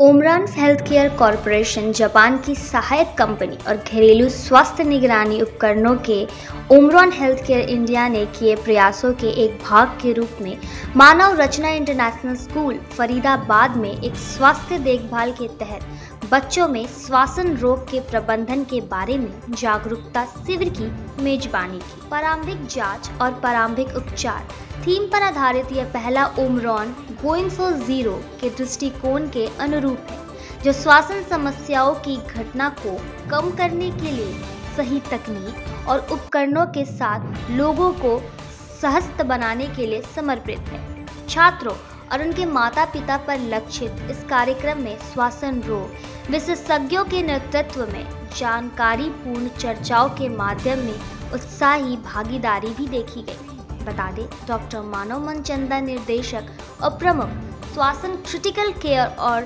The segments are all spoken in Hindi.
ओमरॉन हेल्थकेयर कॉरपोरेशन जापान की सहायक कंपनी और घरेलू स्वास्थ्य निगरानी उपकरणों के ओमरॉन हेल्थकेयर इंडिया ने किए प्रयासों के एक भाग के रूप में मानव रचना इंटरनेशनल स्कूल फरीदाबाद में एक स्वास्थ्य देखभाल के तहत बच्चों में श्वसन रोग के प्रबंधन के बारे में जागरूकता शिविर की मेजबानी की। प्रारंभिक जांच और प्रारंभिक उपचार थीम पर आधारित यह पहला ओमरॉन गोइंग फॉर जीरो के दृष्टिकोण के अनुरूप है, जो श्वसन समस्याओं की घटना को कम करने के लिए सही तकनीक और उपकरणों के साथ लोगों को सहज बनाने के लिए समर्पित है। छात्रों और उनके माता पिता पर लक्षित इस कार्यक्रम में श्वसन रोग विशेषज्ञों के नेतृत्व में जानकारीपूर्ण चर्चाओं के माध्यम में उत्साही भागीदारी भी देखी गई। बता दें, डॉक्टर मानव मनचंदा निर्देशक और प्रमुख श्वसन क्रिटिकल केयर और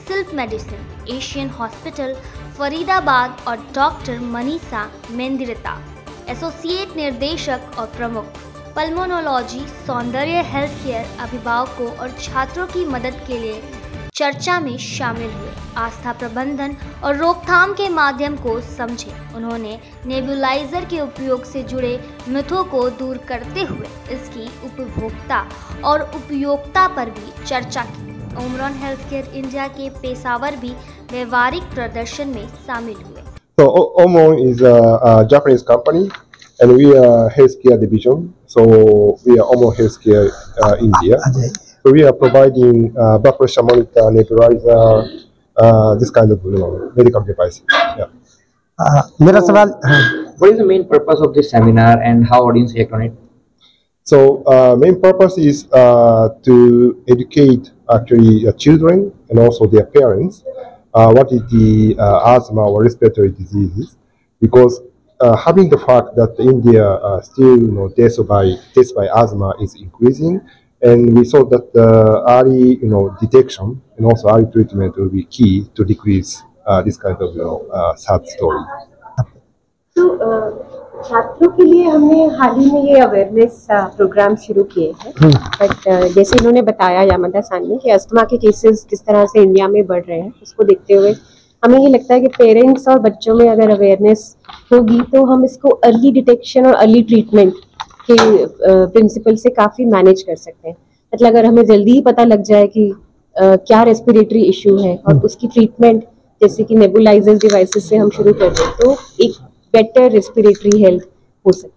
सिल्फ मेडिसिन एशियन हॉस्पिटल फरीदाबाद और डॉक्टर मनीषा मेंदिरता एसोसिएट निर्देशक और प्रमुख पल्मोनोलॉजी सौंदर्य हेल्थ केयर अभिभावकों और छात्रों की मदद के लिए चर्चा में शामिल हुए। आस्था प्रबंधन और रोकथाम के माध्यम को समझे। उन्होंने नेबुलाइजर के उपयोग से जुड़े मिथों को दूर करते हुए इसकी उपभोक्ता और उपयोगिता पर भी चर्चा की। ओमरॉन हेल्थकेयर इंडिया के पेशावर भी व्यवहारिक प्रदर्शन में शामिल हुए। So Omron is a Japanese company, and we are healthcare division. So we are Omron Healthcare India. So we are providing blood pressure monitor, nebulizer, this kind of medical devices. Yeah. मेरा सवाल, what is the main purpose of this seminar and how audience react on it? So main purpose is to educate actually children and also their parents what is the asthma or respiratory diseases, because having the fact that India still death by asthma is increasing, and we saw that early detection and also early treatment will be key to decrease this kind of sad story. छात्रों के लिए हमने हाल ही में ये अवेयरनेस प्रोग्राम शुरू किए हैं। बट जैसे इन्होंने बताया यामादा-सान ने कि अस्थमा के केसेस किस तरह से इंडिया में बढ़ रहे हैं, उसको देखते हुए हमें ये लगता है कि पेरेंट्स और बच्चों में अगर अवेयरनेस होगी तो हम इसको अर्ली डिटेक्शन और अर्ली ट्रीटमेंट के प्रिंसिपल से काफ़ी मैनेज कर सकते हैं। मतलब अगर हमें जल्दी ही पता लग जाए कि क्या रेस्पिरेटरी इशू है और उसकी ट्रीटमेंट जैसे कि नेबुलाइजर डिवाइसेस से हम शुरू कर दें तो एक बेटर रेस्पिरेटरी हेल्थ हो सकती है।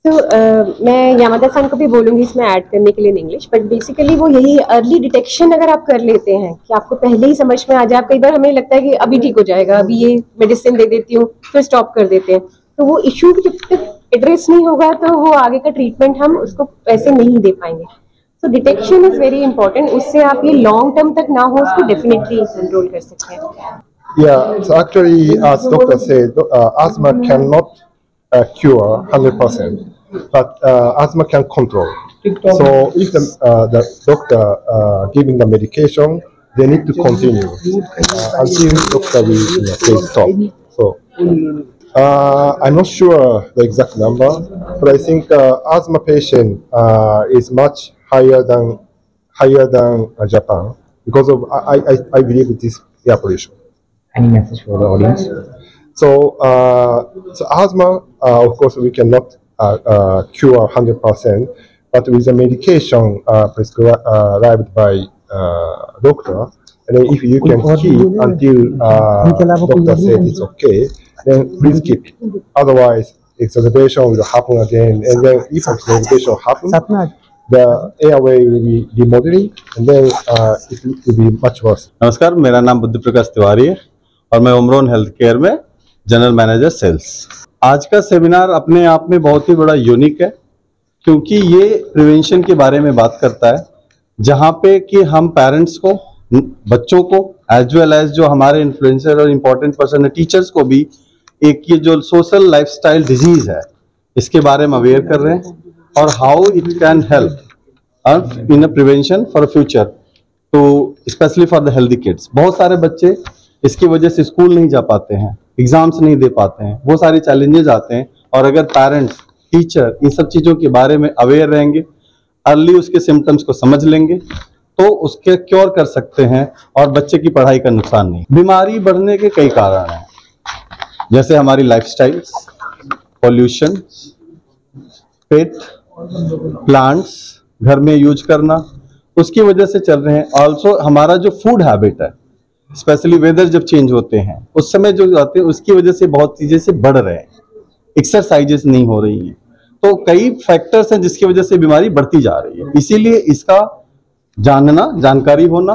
तो मैं यामादा-सान को भी बोलूँगी इसमें ऐड करने के लिए इन इंग्लिश, बट बेसिकली वो यही अर्ली डिटेक्शन अगर आप कर लेते हैं कि आपको पहले ही समझ में आ जाए। कई बार हमें लगता है कि अभी ठीक हो जाएगा, अभी ये मेडिसिन दे देती हूँ, फिर स्टॉप कर देते हैं, तो वो इशू जब तक एड्रेस नहीं होगा तो वो आगे का ट्रीटमेंट हम उसको ऐसे नहीं दे पाएंगे। सो डिटेक्शन इज वेरी इंपॉर्टेंट। उससे आप ये लॉन्ग टर्म तक ना हो उसको डेफिनेटली कंट्रोल कर सकते हैं। Yeah, so actually, as doctor said, asthma cannot cure 100%, but asthma can control. So if the doctor giving the medication, they need to continue until doctor will say stop. So I'm not sure the exact number, but I think asthma patient is much higher than Japan because of I believe it is air pollution. Any message for the audience? So asthma, of course, we cannot cure 100%, but with the medication prescribed by doctor, and then if you can keep until doctor said it's okay, then please keep it. Otherwise, exacerbation will happen again, and then if exacerbation happens, the airway will be remodeling, and then it will be much worse. नमस्कार, मेरा नाम बुद्धि प्रकाश तिवारी है और मैं ओमरॉन हेल्थ केयर में जनरल मैनेजर सेल्स। आज का सेमिनार अपने आप में बहुत ही बड़ा यूनिक है क्योंकि ये प्रिवेंशन के बारे में बात करता है, जहाँ पे कि हम पेरेंट्स को, बच्चों को एज वेल एज जो हमारे इन्फ्लुएंसर और इम्पोर्टेंट पर्सन है, टीचर्स को भी एक ये जो सोशल लाइफस्टाइल डिजीज है इसके बारे में अवेयर कर रहे हैं और how it can help in a prevention for future. तो specially for the healthy kids. बहुत सारे बच्चे इसकी वजह से स्कूल नहीं जा पाते हैं, एग्जाम्स नहीं दे पाते हैं, वो सारे चैलेंजेस आते हैं। और अगर पेरेंट्स, टीचर इन सब चीज़ों के बारे में अवेयर रहेंगे, अर्ली उसके सिम्टम्स को समझ लेंगे, तो उसके क्योर कर सकते हैं और बच्चे की पढ़ाई का नुकसान नहीं। बीमारी बढ़ने के कई कारण हैं, जैसे हमारी लाइफस्टाइल, पॉल्यूशन, पेट, प्लांट्स घर में यूज करना, उसकी वजह से चल रहे हैं। ऑल्सो हमारा जो फूड हैबिट है, स्पेशली वेदर जब चेंज होते हैं उस समय जो आते हैं, उसकी वजह से बहुत चीजें से बढ़ रहे हैं। एक्सरसाइजेस नहीं हो रही हैं, तो कई फैक्टर्स हैं जिसकी वजह से बीमारी बढ़ती जा रही है। इसीलिए इसका जानना, जानकारी होना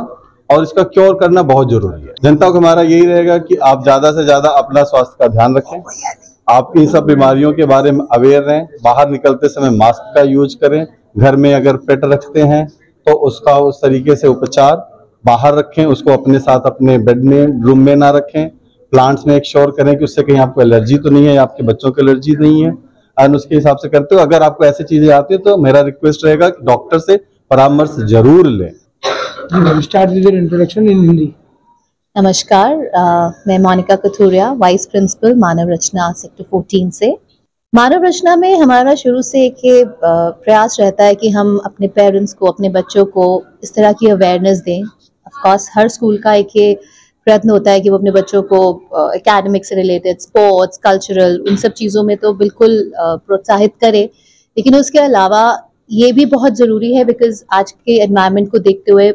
और इसका क्योर करना बहुत जरूरी है। जनता को हमारा यही रहेगा कि आप ज्यादा से ज्यादा अपना स्वास्थ्य का ध्यान रखें, आप इन सब बीमारियों के बारे में अवेयर रहें, बाहर निकलते समय मास्क का यूज करें, घर में अगर पेट रखते हैं तो उसका उस तरीके से उपचार बाहर रखें, उसको अपने साथ अपने बेड में, रूम में ना रखें। प्लांट्स में एक श्योर करें कि उससे कहीं आपको एलर्जी तो नहीं है या आपके बच्चों को एलर्जी नहीं है, और उसके हिसाब से करते हो। अगर आपको ऐसी चीजें आती है तो मेरा रिक्वेस्ट रहेगा कि डॉक्टर से परामर्श जरूर लें। Start with your introduction in Hindi. नमस्कार, मैं मोनिका कथूरिया, वाइस प्रिंसिपल मानव रचना सेक्टर 14 से। मानव रचना में हमारा शुरू से एक प्रयास रहता है कि हम अपने पेरेंट्स को, अपने बच्चों को इस तरह की अवेयरनेस दें। ऑफ कोर्स हर स्कूल का एक ये प्रयत्न होता है कि वो अपने बच्चों को एकेडमिक से रिलेटेड, स्पोर्ट्स, कल्चरल, उन सब चीज़ों में तो बिल्कुल प्रोत्साहित करे, लेकिन उसके अलावा ये भी बहुत ज़रूरी है बिकॉज आज के एनवायरनमेंट को देखते हुए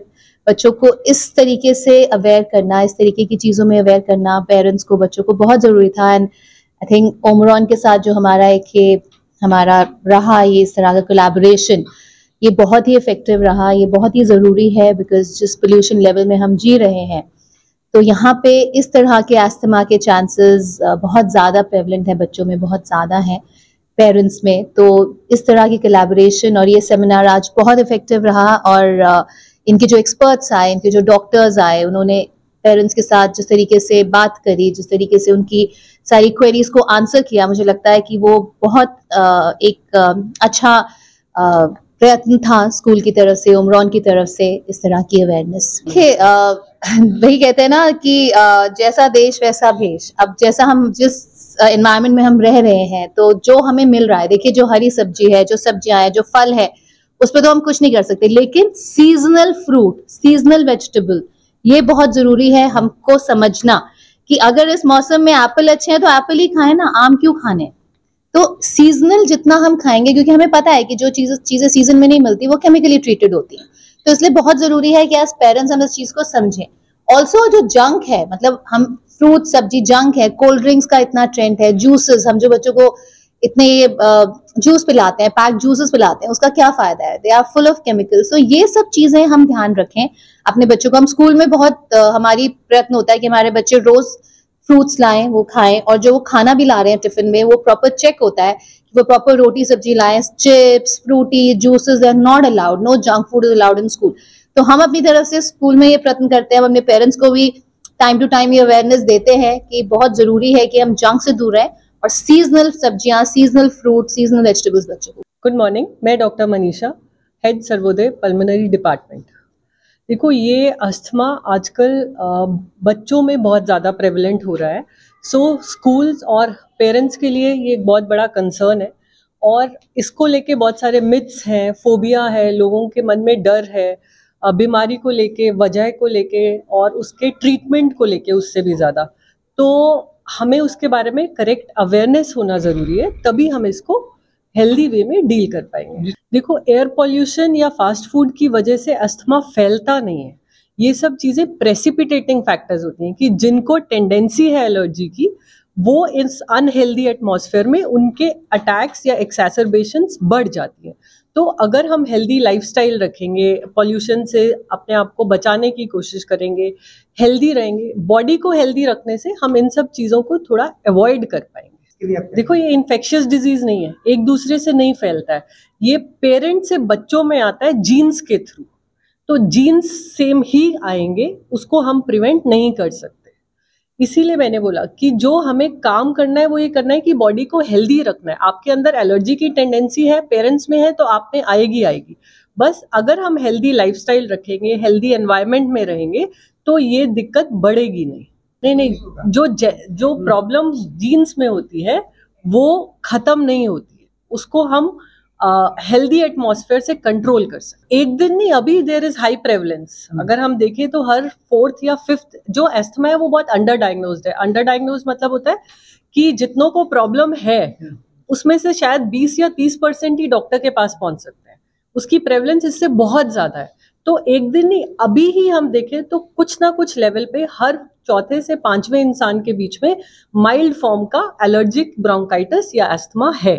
बच्चों को इस तरीके से अवेयर करना, इस तरीके की चीज़ों में अवेयर करना पेरेंट्स को, बच्चों को बहुत ज़रूरी था। एंड आई थिंक ओमरॉन के साथ जो हमारा हमारा रहा ये इस तरह का कोलैबोरेशन, ये बहुत ही इफेक्टिव रहा, ये बहुत ही ज़रूरी है बिकॉज जिस पोल्यूशन लेवल में हम जी रहे हैं तो यहाँ पे इस तरह के अस्थमा के चांसेस बहुत ज़्यादा प्रेवलेंट है, बच्चों में बहुत ज़्यादा हैं, पेरेंट्स में। तो इस तरह की कोलैबोरेशन और ये सेमिनार आज बहुत इफेक्टिव रहा। और इनके जो एक्सपर्ट्स आए, इनके जो डॉक्टर्स आए, उन्होंने पेरेंट्स के साथ जिस तरीके से बात करी, जिस तरीके से उनकी सारी क्वेरीज को आंसर किया, मुझे लगता है कि वो बहुत एक अच्छा प्रयत्न था स्कूल की तरफ से, ओमरॉन की तरफ से इस तरह की अवेयरनेस। देखिए वही कहते हैं ना कि जैसा देश वैसा भेष। अब जैसा हम जिस एनवायरनमेंट में हम रह रहे हैं तो जो हमें मिल रहा है, देखिए जो हरी सब्जी है, जो सब्जियां हैं, जो फल है, उस पर तो हम कुछ नहीं कर सकते, लेकिन सीजनल फ्रूट, सीजनल वेजिटेबल, ये बहुत जरूरी है हमको समझना कि अगर इस मौसम में एप्पल अच्छे हैं तो एप्पल ही खाएं ना, आम क्यों खाने। तो सीजनल जितना हम खाएंगे, क्योंकि हमें पता है कि जो चीजें सीजन में नहीं मिलती वो केमिकली ट्रीटेड होती हैं, तो इसलिए बहुत जरूरी है कि एज पेरेंट्स हम इस चीज को समझें। ऑल्सो जो जंक है, मतलब हम फ्रूट सब्जी जंक है, कोल्ड ड्रिंक्स का इतना ट्रेंड है, जूसेस, हम जो बच्चों को इतने जूस पिलाते हैं, पैक जूसेस पिलाते हैं, उसका क्या फायदा है, they are full of chemicals. तो ये सब चीजें हम ध्यान रखें अपने बच्चों को। हम स्कूल में बहुत हमारी प्रयत्न होता है कि हमारे बच्चे रोज फ्रूट्स लाएं, वो खाएं, और जो वो खाना भी ला रहे हैं टिफिन में वो प्रॉपर चेक होता है कि वो प्रॉपर रोटी सब्जी लाएं। Chips, Frooti, juices are not allowed, no junk food is allowed in school. तो हम अपनी तरफ से स्कूल में ये प्रयत्न करते हैं, हम अपने पेरेंट्स को भी टाइम टू टाइम ये अवेयरनेस देते हैं कि बहुत जरूरी है कि हम जंक से दूर रहें और सीजनल सब्जियां, सीजनल फ्रूट, सीजनल वेजिटेबल्स बच्चों को। गुड मॉर्निंग, मैं doctor Manisha, head Sarvodaya pulmonary department. देखो, ये अस्थमा आजकल बच्चों में बहुत ज़्यादा प्रेवलेंट हो रहा है। सो स्कूल्स और पेरेंट्स के लिए ये एक बहुत बड़ा कंसर्न है, और इसको लेके बहुत सारे मिथ्स हैं, फोबिया है, लोगों के मन में डर है बीमारी को लेके, वजह को लेके और उसके ट्रीटमेंट को लेके, उससे भी ज़्यादा। तो हमें उसके बारे में करेक्ट अवेयरनेस होना ज़रूरी है, तभी हम इसको हेल्दी वे में डील कर पाएंगे। देखो, एयर पॉल्यूशन या फास्ट फूड की वजह से अस्थमा फैलता नहीं है। ये सब चीज़ें प्रेसिपिटेटिंग फैक्टर्स होती हैं कि जिनको टेंडेंसी है एलर्जी की, वो इस अनहेल्दी एटमॉस्फेयर में उनके अटैक्स या एक्सैसरबेशंस बढ़ जाती हैं। तो अगर हम हेल्दी लाइफस्टाइल रखेंगे, पॉल्यूशन से अपने आप को बचाने की कोशिश करेंगे, हेल्दी रहेंगे, बॉडी को हेल्दी रखने से हम इन सब चीज़ों को थोड़ा अवॉइड कर पाएंगे। देखो, ये इन्फेक्शियस डिजीज नहीं है, एक दूसरे से नहीं फैलता है, ये पेरेंट से बच्चों में आता है जीन्स के थ्रू। तो जीन्स सेम ही आएंगे, उसको हम प्रिवेंट नहीं कर सकते। इसीलिए मैंने बोला कि जो हमें काम करना है वो ये करना है कि बॉडी को हेल्दी रखना है। आपके अंदर एलर्जी की टेंडेंसी है, पेरेंट्स में है, तो आप में आएगी। बस अगर हम हेल्दी लाइफस्टाइल रखेंगे, हेल्दी एनवायरनमेंट में रहेंगे, तो ये दिक्कत बढ़ेगी नहीं। नहीं, जो प्रॉब्लम जीन्स में होती है वो खत्म नहीं होती है, उसको हम हेल्दी एटमॉस्फेयर से कंट्रोल कर सकते। एक दिन नहीं, अभी देयर इज हाई प्रेवलेंस। अगर हम देखें तो हर 4th या 5th जो एस्थमा है वो बहुत अंडर डायग्नोज्ड है। अंडर डायग्नोज मतलब होता है कि जितनों को प्रॉब्लम है उसमें से शायद 20 या 30% ही डॉक्टर के पास पहुंच सकते हैं। उसकी प्रेवलेंस इससे बहुत ज्यादा है। तो एक दिन नहीं, अभी ही हम देखें तो कुछ ना कुछ लेवल पे हर 4थे से 5वें इंसान के बीच में माइल्ड फॉर्म का एलर्जिक ब्रोंकाइटिस या एस्थमा है।